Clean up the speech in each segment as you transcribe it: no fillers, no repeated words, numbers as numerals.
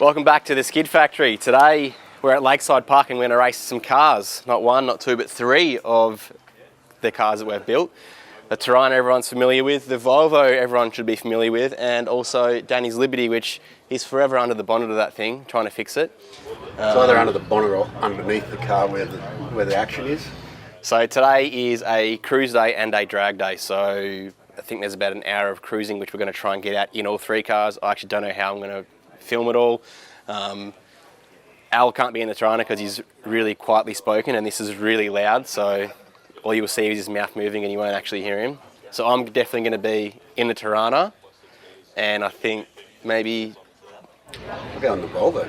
Welcome back to the Skid Factory. Today we're at Lakeside Park and we're going to race some cars. Not one, not two, but three of the cars that we've built. The Torana everyone's familiar with, the Volvo everyone should be familiar with, and also Danny's Liberty, which is forever under the bonnet of that thing, trying to fix it. It's either under the bonnet or underneath the car where the action is. So today is a cruise day and a drag day, so I think there's about an hour of cruising which we're going to try and get out in all three cars. I actually don't know how I'm going to film it all. Al can't be in the Torana because he's really quietly spoken and this is really loud, so all you'll see is his mouth moving and you won't actually hear him. So I'm definitely going to be in the Torana, and I think maybe I'll be on the Volvo.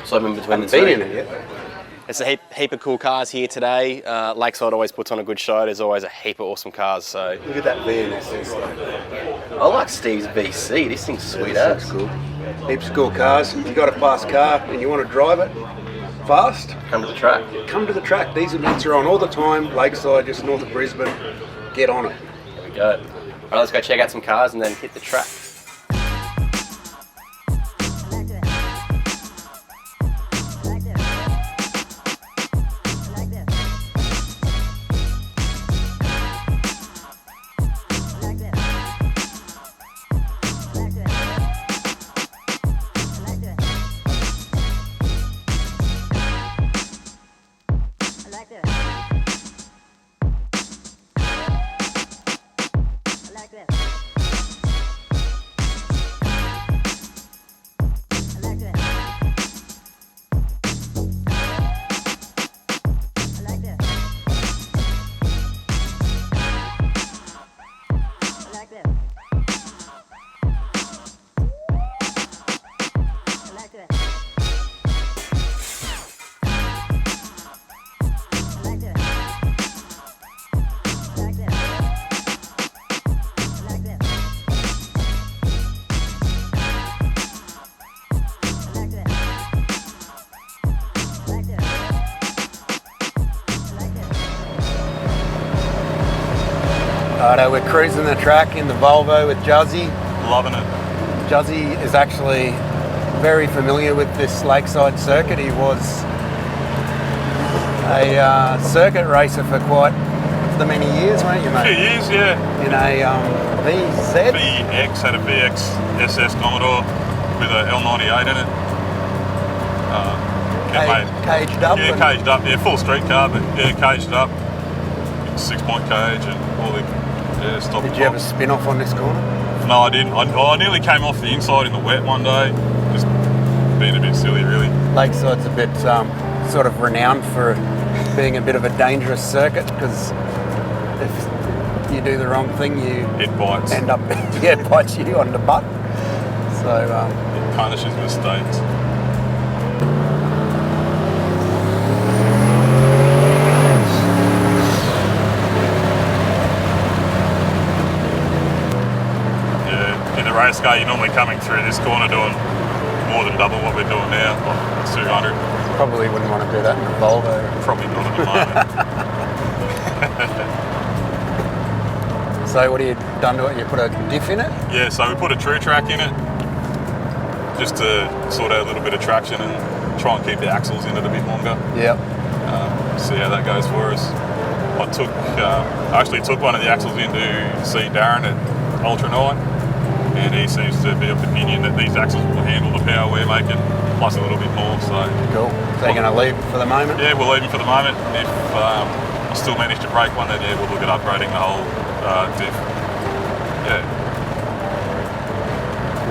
So I'm in between the Haven't been two. in it yet. There's a heap of cool cars here today. Lakeside always puts on a good show. There's always a heap of awesome cars. So Look at that VNS. I like Steve's BC. This thing's sweet as. Cool. Heaps of cool cars. You got a fast car and you want to drive it fast? Come to the track. Come to the track. These events are on all the time. Lakeside, just north of Brisbane. Get on it. There we go. All right, let's go check out some cars and then hit the track. Righto, we're cruising the track in the Volvo with Juzzy. Loving it. Juzzy is actually very familiar with this Lakeside circuit. He was a circuit racer for quite the many years, weren't you, A few mate? years, yeah. In a VZ. VX, had a VX SS Commodore with a L98 in it. Caged up. Yeah, caged up. Yeah, full street car, but yeah, caged up. 6-point cage and all the stop. Did you have a spin off on this corner? No, I didn't. I nearly came off the inside in the wet one day. Just being a bit silly, really. Lakeside's a bit sort of renowned for being a bit of a dangerous circuit because if you do the wrong thing, you It bites. end up it bites you on the butt. So It punishes mistakes. Race car, you're normally coming through this corner doing more than double what we're doing now, like 200. probably wouldn't want to do that in a Volvo. Probably not at the moment. So what have you done to it? You put a diff in it? Yeah, so we put a true track in it just to sort out a little bit of traction and try and keep the axles in it a bit longer. Yep. See how that goes for us. I actually took one of the axles in to see Darren at Ultra Night, and he seems to be of the opinion that these axles will handle the power we're making, plus a little bit more. So Cool. So you're going to leave for the moment? yeah, we'll leave him for the moment. If I still manage to break one, then yeah, we'll look at upgrading the whole diff. Yeah,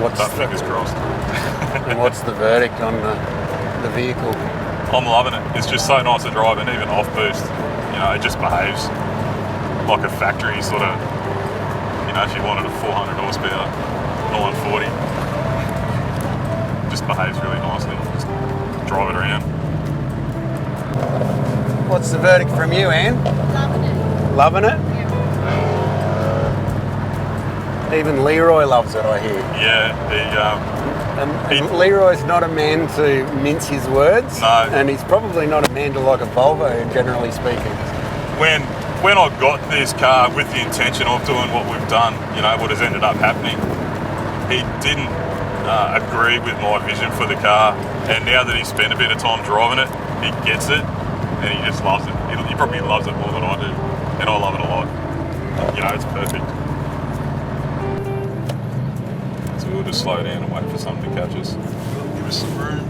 but fingers crossed. And what's the verdict on the vehicle? I'm loving it. It's just so nice to drive, and even off boost, you know, it just behaves like a factory sort of. You know, if you wanted a 400 horsepower 940, just behaves really nicely. Just drive it around. What's the verdict from you, Anne? Loving it. Loving it? Yeah. Even Leroy loves it, I hear. Yeah, And Leroy's not a man to mince his words. No. And he's probably not a man to like a Volvo, generally speaking. when I got this car with the intention of doing what we've done, you know, what has ended up happening, he didn't agreed with my vision for the car, and now that he's spent a bit of time driving it, he gets it, and he just loves it. He probably loves it more than I do, and I love it a lot. You know, it's perfect. So we'll just slow down and wait for something to catch us. Give us some room.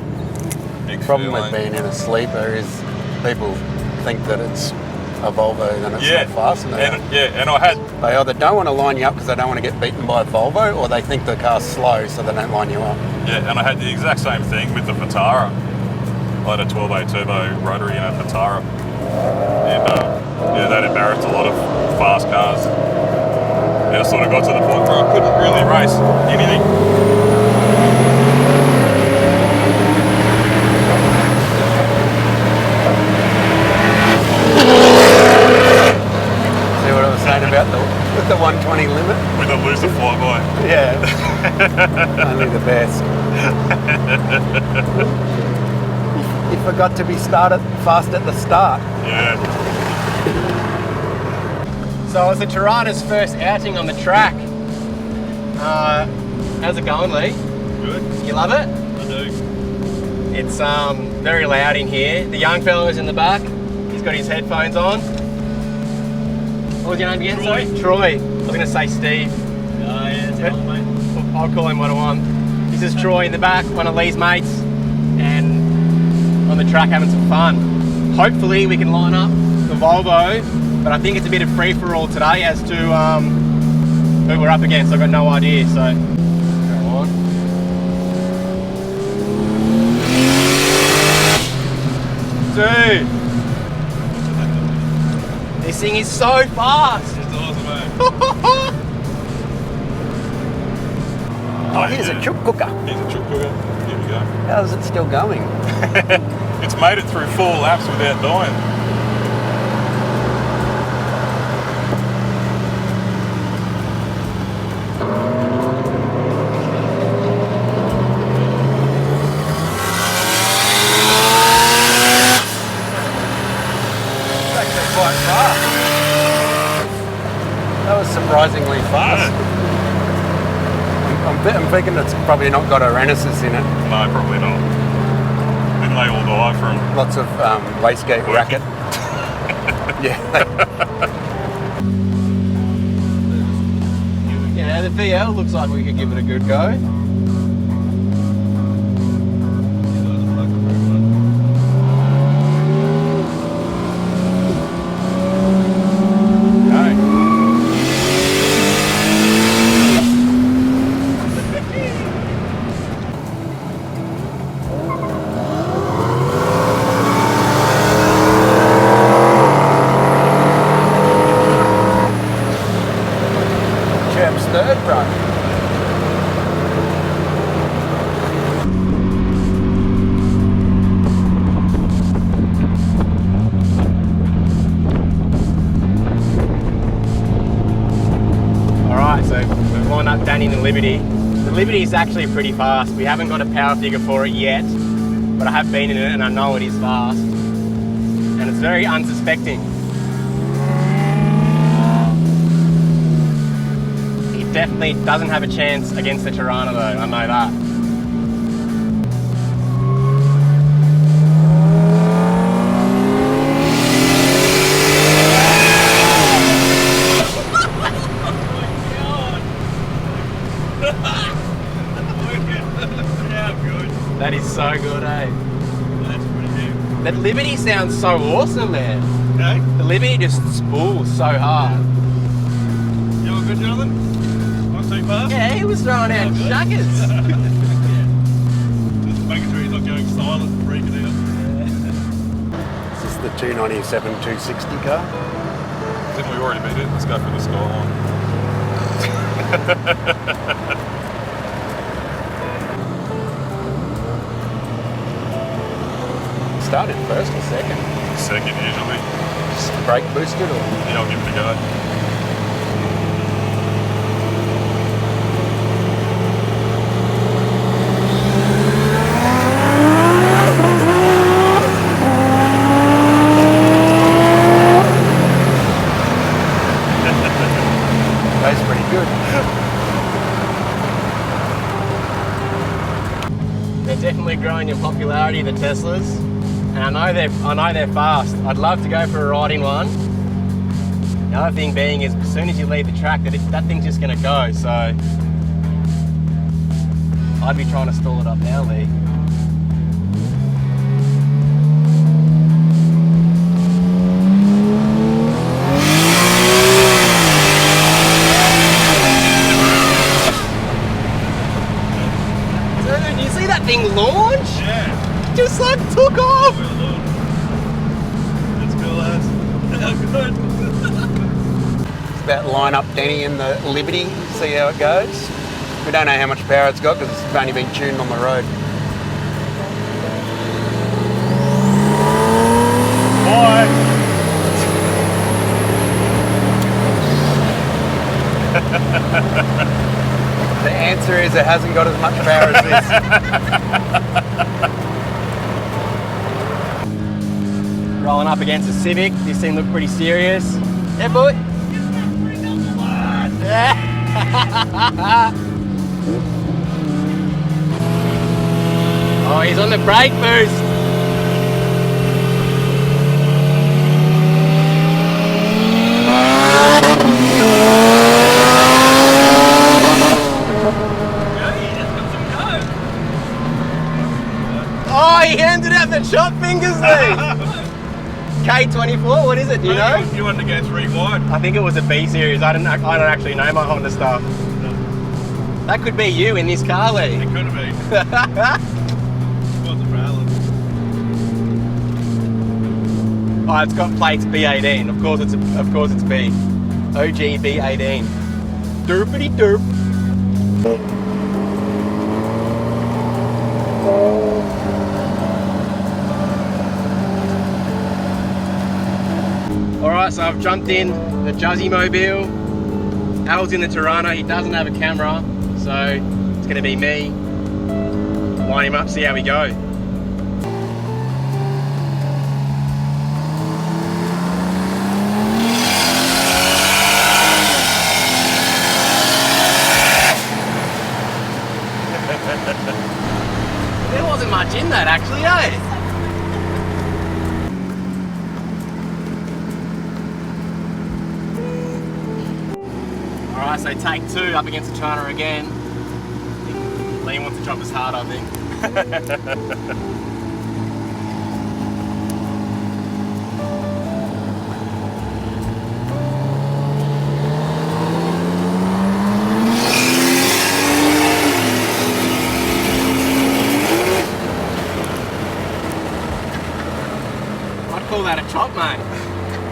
Big Problem with feeling. being in a sleeper is people think that it's a Volvo and it's not fast enough. And I had They either don't want to line you up because they don't want to get beaten by a Volvo, or they think the car's slow so they don't line you up. and I had the exact same thing with the Vitara. I had a 12A turbo rotary in a Vitara, and that embarrassed a lot of fast cars. And I sort of got to the point where I couldn't really race anything. See what I was saying about the 120 limit? With a looser flyby. Yeah. Only the best. You forgot to be started fast at the start. Yeah. So it's the Torana's first outing on the track. How's it going, Lee? Good. You love it? I do. It's very loud in here. The young fellow is in the back. He's got his headphones on. What was your name again? Troy. Sorry? Troy. I was going to say Steve. Oh, yeah, But I'll call him what I want. This is Troy in the back, one of Lee's mates, and on the track having some fun. Hopefully we can line up the Volvo, but I think it's a bit of free-for-all today as to who we're up against. I've got no idea, so go on. Dude, this thing is so fast. It's awesome, mate. Oh, here's a chook cooker. Here's a chook cooker. Here we go. How's it still going? It's made it through 4 laps without dying. It's actually quite fast. That was surprisingly fast. I'm thinking it's probably not got a Renesis in it. No, probably not. Didn't they all die from? Lots of wastegate racket. Yeah. Yeah, the VL looks like we could give it a good go. Champ's third run. Alright, so we've lined up Danny and the Liberty. The Liberty is actually pretty fast. We haven't got a power figure for it yet, but I have been in it and I know it is fast. And it's very unsuspecting. It definitely doesn't have a chance against the Torana though, I know that. That is so good, eh? That's pretty good. That Liberty sounds so awesome, man. Okay. The Liberty just spools so hard. You all good, Jonathan? Not too fast? Yeah, he was throwing out shuckers. Just making sure he's not going silent and freaking out. This is the 297 260 car. Didn't we already beat it? Let's go for the skyline. Started first or second? Second usually. Just brake boosted or? Yeah, I'll give it a go. That's pretty good. definitely growing in popularity, the Teslas, and I know they're fast. I'd love to go for a ride in one. The other thing being is, as soon as you leave the track, that thing's just going to go. So I'd be trying to stall it up now, Lee. Dude, you see that thing launch? Yeah. Just like took off. That's cool, lads. Good. It's about to line up Denny in the Liberty, see how it goes. We don't know how much power it's got because it's only been tuned on the road. Bye. The answer is it hasn't got as much power as this. Rolling up against a Civic. This thing looked pretty serious. Yeah, boy. Oh, he's on the brake boost. Oh, he handed out the chop fingers there. K24, what is it? Do you know? You wanted to go 3 wide. I think it was a B series. I don't actually know my Honda stuff. That could be you in this car, Lee. It could have been. What's the trailer? Oh, it's got plates B18. Of course it's B. OG B18. Derpity derp. Alright, so I've jumped in the Juzzy Mobile. Al's in the Torana, he doesn't have a camera, so it's going to be me. Line him up, see how we go. There wasn't much in that actually, eh? Alright, so take 2 up against the Torana again. Lee wants to drop us hard, I think. I'd call that a chop, mate.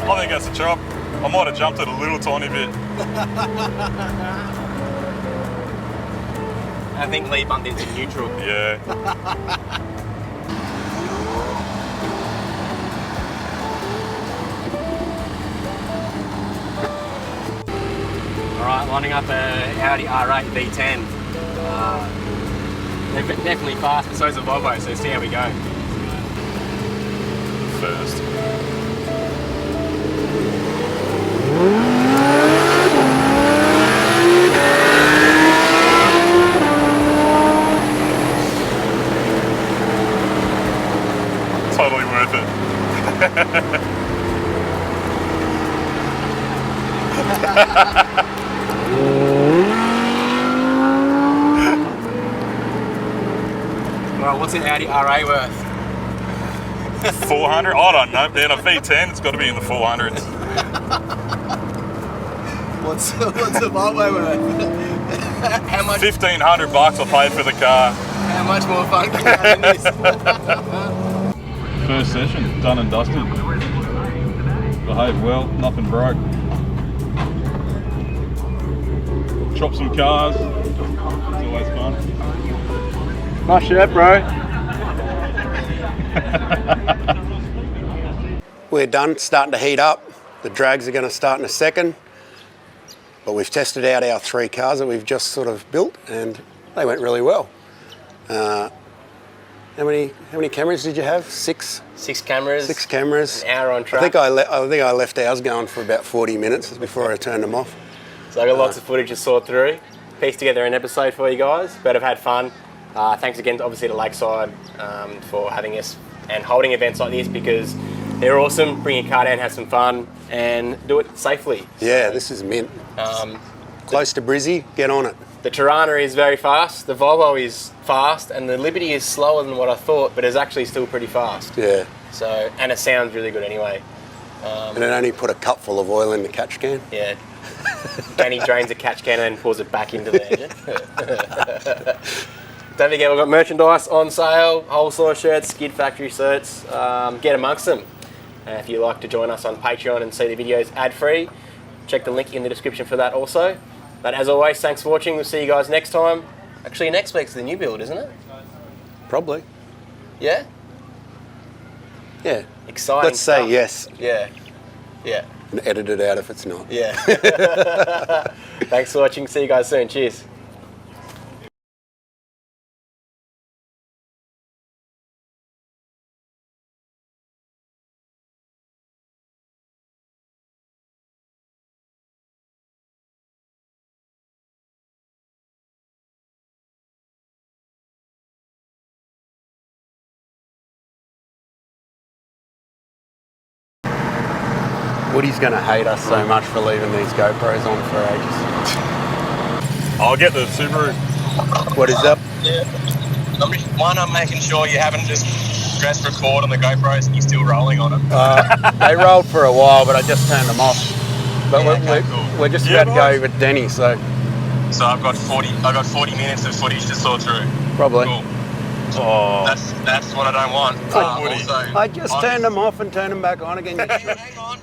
I think that's a chop. I might have jumped it a little tiny bit. I think Lee bumped into neutral. Yeah. Alright, lining up a Audi R8 V10. They're definitely fast, but so is a Volvo, so see how we go. First. Totally worth it. Alright, what's an Audi R8 worth? 400? I don't know. Man, a V10, it's got to be in the 400s. What's a Volvo worth? How much? $1,500 I paid for the car. How much more fun can you have than this? First session, done and dusted. Behaved well, nothing broke. Chop some cars. It's always fun. Nice shirt, bro. We're done, starting to heat up. The drags are going to start in a second. But we've tested out our 3 cars that we've just sort of built and they went really well. How many cameras did you have? 6? 6 cameras. 6 cameras. An hour on track. I think I left ours going for about 40 minutes before I turned them off. So I got lots of footage to sort through. Pieced together an episode for you guys, but I've had fun. Thanks again, obviously, to Lakeside for having us and holding events like this, because they're awesome. Bring your car down, have some fun, and do it safely. Yeah, this is mint. Close to Brizzy, get on it. The Torana is very fast, the Volvo is fast, and the Liberty is slower than what I thought, but is actually still pretty fast. Yeah. So, and it sounds really good anyway. And it only put a cup full of oil in the catch can. Yeah. Danny drains a catch can and then pours it back into the engine. Don't forget, we've got merchandise on sale, whole store shirts, Skid Factory shirts. Get amongst them. If you'd like to join us on Patreon and see the videos ad-free, check the link in the description for that also. But as always, thanks for watching. We'll see you guys next time. Actually, next week's the new build, isn't it? Probably. Yeah? Yeah. Exciting Let's say stuff. yes. Yeah. Yeah. And edit it out if it's not. Yeah. Thanks for watching. See you guys soon. Cheers. Woody's going to hate us so much for leaving these GoPros on for ages. I'll get the Subaru. What is up? Yeah. I'm making sure you haven't just pressed record on the GoPros and you're still rolling on them. They rolled for a while, but I just turned them off. But Yeah, cool. we're just Yeah, about to go with Denny, so So I've got 40 minutes of footage to sort through. probably. Cool. Oh, That's what I don't want. Woody. Also, I just turned them off and turned them back on again. Hang on.